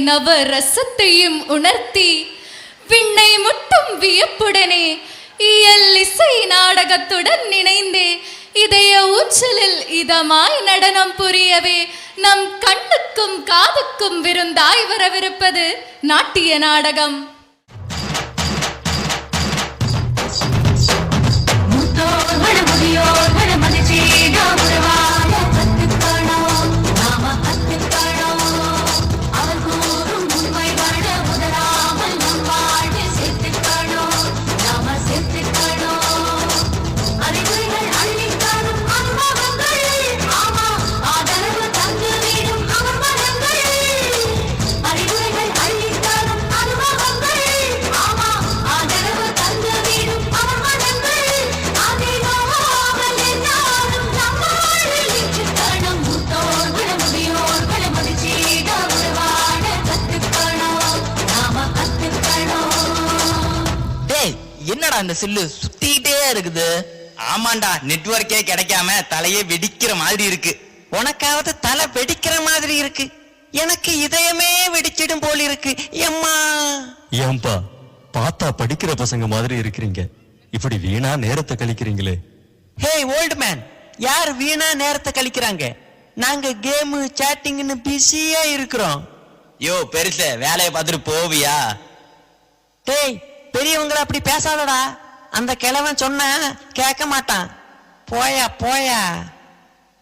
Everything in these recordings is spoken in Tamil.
நவரசத்தையும் உணர்த்தி விண்ணை முட்டும் வியப்புடனே இயல் இசை நாடகத்துடன் இணைந்தே இதய ஊஞ்சலில் இதமாய் நடனம் புரியவே நம் கண்ணுக்கும் காதுக்கும் விருந்தாய் வரவிருப்பது நாட்டிய நாடகம். என்னடா இந்த சில்லு சுத்திட்டே இருக்குது? ஆமாண்டா, நெட்வொர்க்கே கிடைக்காம தலையே வெடிக்கிற மாதிரி இருக்கு. உனக்காவது தலை வெடிக்கிற மாதிரி இருக்கு, எனக்கு இதயமே வெடிச்சிடும் போல் இருக்கு. எம்மா ஏன்பா பார்த்தா படிக்கிற பசங்க மாதிரி இருக்கிறீங்க, இப்படி வீணா நேரத்தை கழிக்கிறீங்களே. ஹே ஓல்டு மேன், யார் வீணா நேரத்தை கழிக்கிறாங்க? நாங்க கேமு சாட்டிங்னு பிஸியா இருக்கிறோம். யோ பெருச, வேலையை பார்த்துட்டு போவியா? டேய், பெரியவங்களை அப்படி பேசாதடா, அந்த கிழவன் சொன்ன கேட்க மாட்டான். போயா போயா.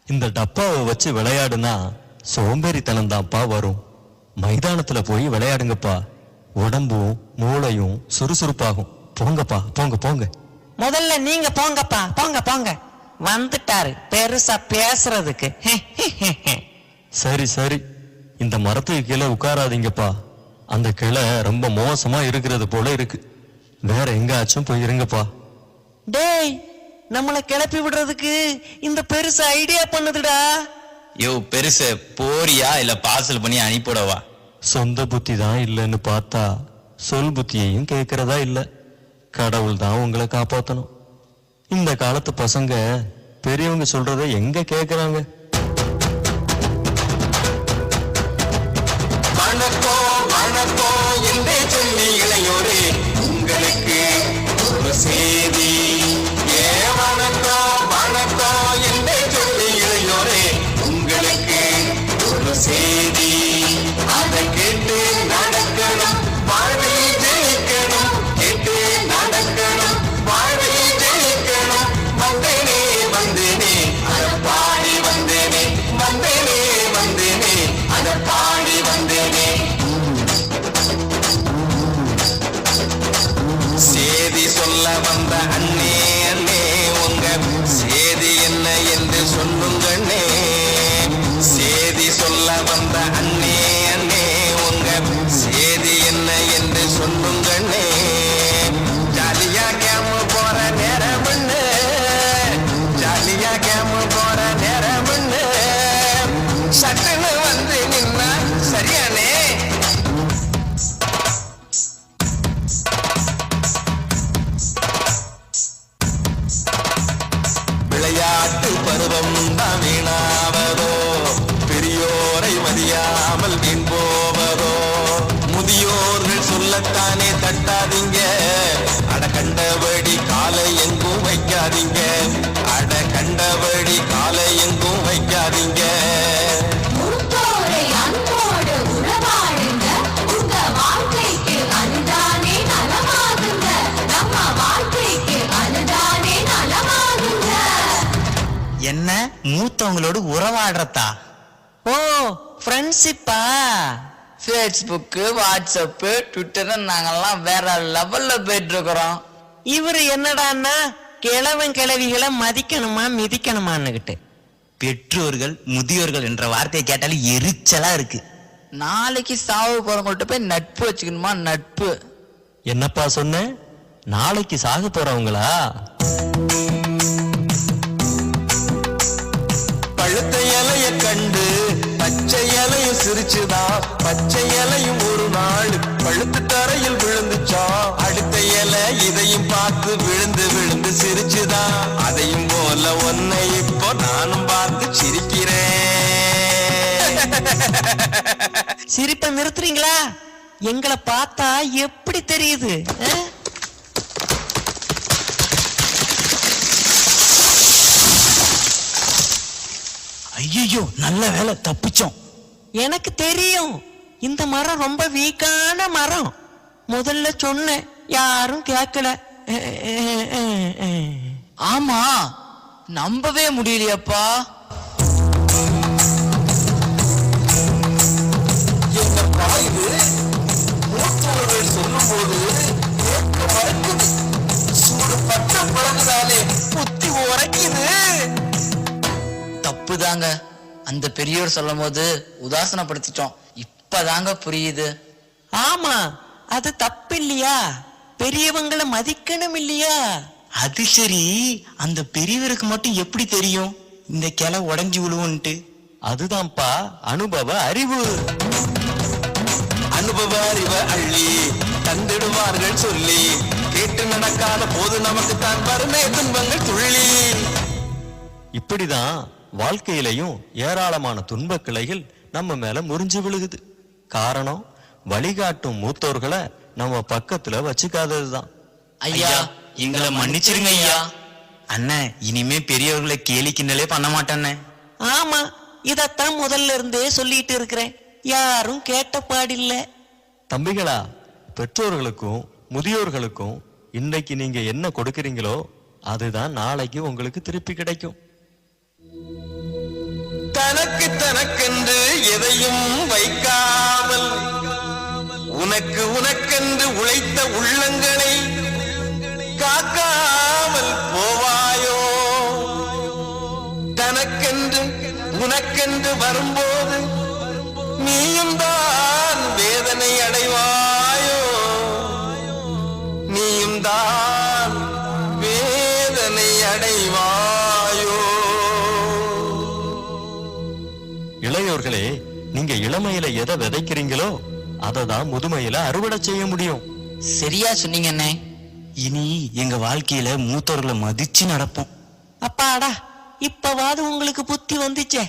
இந்த டப்பாவை வச்சு விளையாடுனா சோம்பேறித்தனம் தான்ப்பா வரும். மைதானத்துல போய் விளையாடுங்கப்பா, உடம்பும் மூளையும் சுறுசுறுப்பாகும். போங்கப்பா, போங்க போங்க. முதல்ல நீங்க போங்கப்பா, போங்க போங்க. வந்துட்டாரு பெருசா பேசுறதுக்கு. சரி சரி, இந்த மரத்துக்கு கீழே உட்காராதீங்கப்பா, அந்த கிளை ரொம்ப மோசமா இருக்கிறது போல இருக்கு. வேற எங்காச்சும் போய் இருங்கப்பா. டேய், நம்மளை கிளப்பி விடுறதுக்கு இந்த பெருசு ஐடியா பண்ணுதுடா. யோ பெருச, போறியா இல்ல பார்சல் பண்ணி அனுப்பிடவா? சொந்த புத்தி தான் இல்லைன்னு பார்த்தா சொல் புத்தியையும் கேட்கறதா இல்ல. கடவுள் தான் உங்களை காப்பாத்தணும். இந்த காலத்து பசங்க பெரியவங்க சொல்றதை எங்க கேக்குறாங்க? செய்தி வணக்கம் என்றே சொல்லி இளையோரே, உங்களுக்கு ஒரு செய்தி. அதை கேட்டு நடக்கணும், வாழ்வில் ஜெயிக்கணும். கேட்டு நடக்கணும், வாழ்வில் ஜெயிக்கணும். வந்தேனே வந்தேனே அதை பாடி வந்தேனே, வந்தேனே வந்தேனே அதை பாடி வந்தேனே. சேதி சொல்ல வந்த அண்ணே அண்ணே, உங்க சேதி என்ன என்று சொல்லுங்கண்ணே. சேதி சொல்ல வந்த அண்ணே அண்ணே, உங்க சேதி என்ன என்று சொல்லுங்கண்ணே. ஜாலியா கேம போற நேரம்னு, ஜாலியா கேம போற நேரம்னு சட்டுன்னு வந்து நின்னா சரியானே. விளையாட்டு பருவம் தான் வீணாவதோ, பெரியோரை மதியாமல் வீண் போவதோ. முதியோர்கள் சொல்லத்தானே தட்டாதீங்க, அட கண்டபடி காலை எங்கும் வைக்காதீங்க, அட கண்டபடி காலை எங்கும் வைக்காதீங்க. என்ன மூத்தவங்களோடு உறவாடுறதா? ஓ, ஃப்ரெண்ட்ஷிப்பா? ஃபேஸ்புக்கு, வாட்ஸ்அப்பு, ட்விட்டர் நாங்கெல்லாம் வேற லெவல்ல போயிட்டு இருக்கிறோம். இவரு என்னடான்னா கிழவன் கிழவிகளை மதிக்கணுமா மிதிக்கணுமான்னுகிட்டு. பெற்றோர்கள் முதியோர்கள் என்ற வார்த்தையை கேட்டாலே எரிச்சலா இருக்கு. நாளைக்கு சாவு போறவங்கள்ட்ட போய் நட்பு வச்சுக்கணுமா? நட்பு என்னப்பா சொன்ன? நாளைக்கு சாக போறவங்களா? பழுத்த இலைய கண்டு பச்சை இலையும் சிரிச்சுதா, பச்சை இலையும் ஒரு நாள் பழுத்து தரையில் விழுந்துச்சா. அடுத்த இலை இதையும் பார்த்து விழுந்து விழுந்து சிரிச்சுதா. அதையும் போல ஒன்னை இப்போ நானும் பார்த்து சிரிக்கிறேன். சிரிப்பை நிறுத்துறீங்களா? எங்களை பார்த்தா எப்படி தெரியுது? ஐயோ, நல்ல வேலை, தப்பிச்சோம். எனக்கு தெரியும், இந்த மரம் ரொம்ப வீக்கான மரம். முதல்ல சொன்னேன், யாரும் கேட்கல. ஆமா, நம்பவே முடியலையப்பா. என்னப்பா இது? மூத்தவர்கள் சொல்லும் போது கேட்க மறக்குது. சூடு பட்ட பிறகுதானே புத்தி உரைக்குது. தப்புதாங்க, அந்த பெரியோர் சொல்லும் போது உதாசனப்படுத்திட்டோம். இப்பதாங்க புரியுது. ஆமா, அது தப்பு இல்லையா? பெரியவங்களை மதிக்கணும் இல்லையா? அது சரி, அந்த பெரியவருக்கு மட்டும் எப்படி தெரியும் இந்த கிளை உடைஞ்சு விழுவுன்ட்டு? அதுதான்ப்பா அனுபவ அறிவு. அனுபவ அறிவ அள்ளி தந்திடுவார்கள் சொல்லி, கேட்டு நடக்காத போது நமக்கு தான் வறுமை துன்பங்கள் துள்ளி. இப்படிதான் வாழ்க்கையிலையும் ஏராளமான துன்பக் கிளைகள் நம்ம மேல முறிஞ்சு விழுகுது. காரணம், வழிகாட்டும் மூத்தோர்களை நம்ம பக்கத்துல வச்சுக்காததுதான். ஐயா, எங்களை மன்னிச்சிருங்க ஐயா. அண்ணன், இனிமே பெரியவர்களை கேலி கிண்டலே பண்ண மாட்டேன்னு. ஆமா, இதத்தான் முதல்ல இருந்தே சொல்லிட்டு இருக்கிறேன். யாரும் கேட்ட பாடில்ல. தம்பிகளா, பெற்றோர்களுக்கும் முதியோர்களுக்கும் இன்னைக்கு நீங்க என்ன கொடுக்கறீங்களோ அதுதான் நாளைக்கு உங்களுக்கு திருப்பி கிடைக்கும். தனக்கு தனக்கென்று எதையும் வைக்காமல் உனக்கு உனக்கென்று உழைத்த உள்ளங்களை காக்காமல் போவாயோ? தனக்கென்று உனக்கென்று வரும்போது நீயும் தான் வேதனை அடைவாயோ? நீயும் தான் வேதனை அடைவாயோ? இளையோர்களே, நீங்க இளமையில எதை விதைக்கிறீங்களோ அதை தான் முதுமையில அறுவடை செய்ய முடியும். சரியா சொன்னீங்க அண்ணே. இனி எங்க வாழ்க்கையில மூத்தோர்களை மதிச்சு நடப்போம். அப்பாடா, இப்பவாது உங்களுக்கு புத்தி வந்துச்சே.